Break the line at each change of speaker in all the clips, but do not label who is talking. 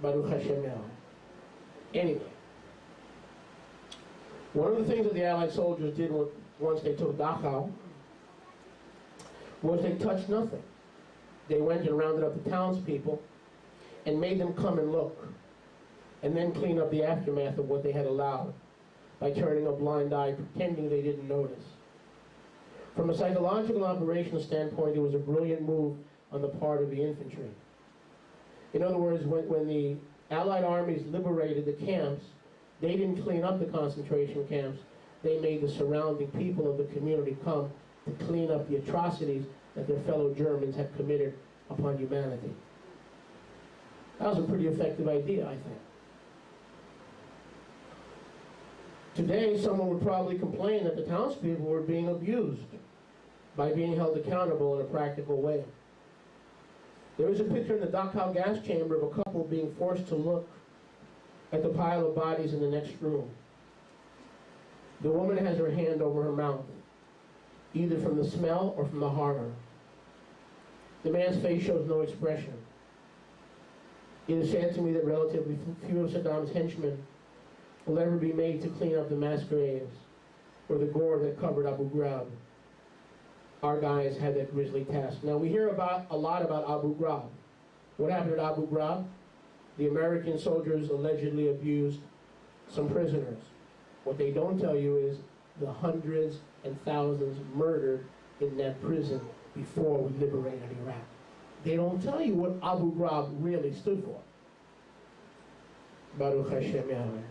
Baruch Hashem Yahweh. Anyway, one of the things that the Allied soldiers did once they took Dachau was they touched nothing. They went and rounded up the townspeople and made them come and look, and then clean up the aftermath of what they had allowed by turning a blind eye, pretending they didn't notice. From a psychological operational standpoint, it was a brilliant move on the part of the infantry. In other words, when the Allied armies liberated the camps, they didn't clean up the concentration camps. They made the surrounding people of the community come to clean up the atrocities that their fellow Germans had committed upon humanity. That was a pretty effective idea, I think. Today, someone would probably complain that the townspeople were being abused by being held accountable in a practical way. There is a picture in the Dachau gas chamber of a couple being forced to look at the pile of bodies in the next room. The woman has her hand over her mouth, either from the smell or from the horror. The man's face shows no expression. It is said to me that relatively few of Saddam's henchmen will ever be made to clean up the mass graves or the gore that covered Abu Ghraib. Our guys had that grisly task. Now we hear a lot about Abu Ghraib. What happened at Abu Ghraib? The American soldiers allegedly abused some prisoners. What they don't tell you is the hundreds and thousands murdered in that prison before we liberated Iraq. They don't tell you what Abu Ghraib really stood for. Baruch Hashem Yahweh.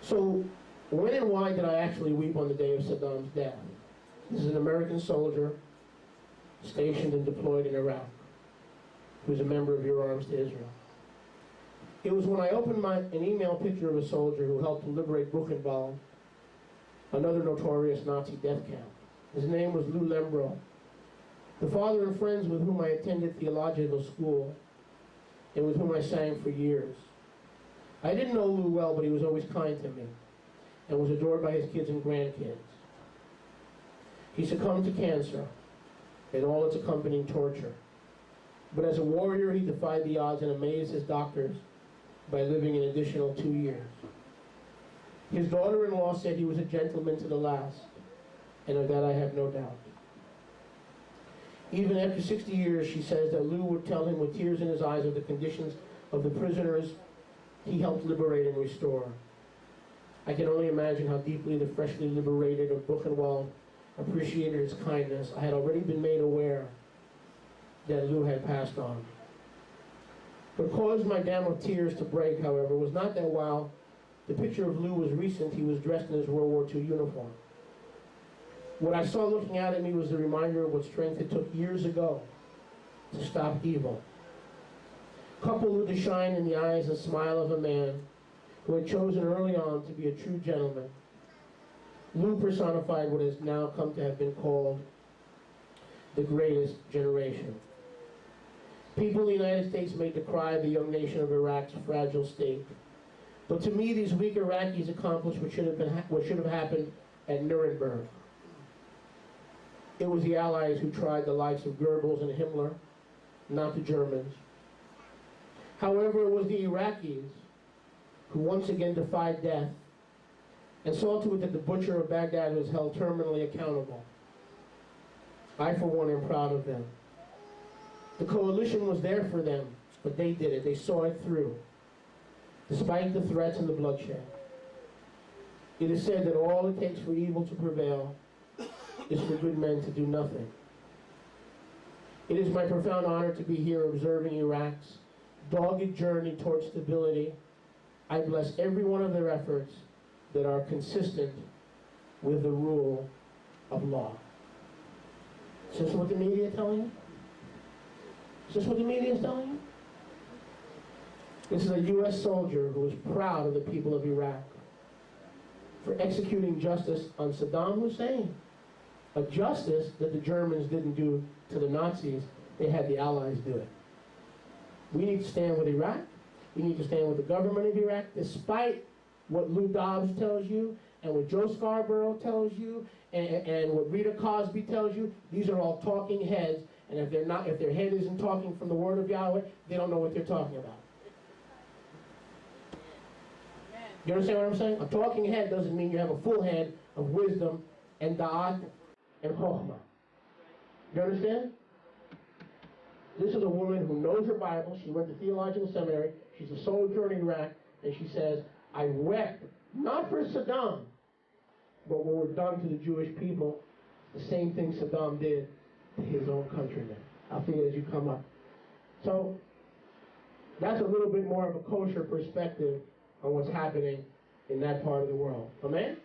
So, when and why did I actually weep on the day of Saddam's death? This is an American soldier stationed and deployed in Iraq, who's a member of Your Arms to Israel. It was when I opened an email picture of a soldier who helped to liberate Buchenwald, another notorious Nazi death camp. His name was Lou Lembro, the father and friends with whom I attended theological school and with whom I sang for years. I didn't know Lou well, but he was always kind to me and was adored by his kids and grandkids. He succumbed to cancer and all its accompanying torture. But as a warrior, he defied the odds and amazed his doctors by living an additional 2 years. His daughter-in-law said he was a gentleman to the last, and of that I have no doubt. Even after 60 years, she says that Lou would tell him with tears in his eyes of the conditions of the prisoners he helped liberate and restore. I can only imagine how deeply the freshly liberated of Buchenwald appreciated his kindness. I had already been made aware that Lou had passed on. What caused my dam of tears to break, however, was not that while the picture of Lou was recent, he was dressed in his World War II uniform. What I saw looking out at me was the reminder of what strength it took years ago to stop evil. Coupled with the shine in the eyes and smile of a man who had chosen early on to be a true gentleman, Lou personified what has now come to have been called the greatest generation. People in the United States may decry the young nation of Iraq's fragile state, but to me these weak Iraqis accomplished what should have happened at Nuremberg. It was the Allies who tried the likes of Goebbels and Himmler, not the Germans. However, it was the Iraqis who once again defied death and saw to it that the butcher of Baghdad was held terminally accountable. I, for one, am proud of them. The coalition was there for them, but they did it. They saw it through, despite the threats and the bloodshed. It is said that all it takes for evil to prevail is for good men to do nothing. It is my profound honor to be here observing Iraq's dogged journey towards stability. I bless every one of their efforts that are consistent with the rule of law. Is this what the media is telling you? Is this what the media is telling you? This is a U.S. soldier who is proud of the people of Iraq for executing justice on Saddam Hussein. A justice that the Germans didn't do to the Nazis. They had the Allies do it. We need to stand with Iraq. We need to stand with the government of Iraq, despite what Lou Dobbs tells you, and what Joe Scarborough tells you, and what Rita Cosby tells you. These are all talking heads, And if they're not, if their head isn't talking from the word of Yahweh, they don't know what they're talking about. You understand what I'm saying? A talking head doesn't mean you have a full head of wisdom and da'at and chokhmah. You understand? This is a woman who knows her Bible. She went to theological seminary. She's a sojourner in Iraq. And she says, I wept, not for Saddam, but what was done to the Jewish people, the same thing Saddam did to his own countrymen. I'll see it as you come up. So, that's a little bit more of a kosher perspective on what's happening in that part of the world. Amen?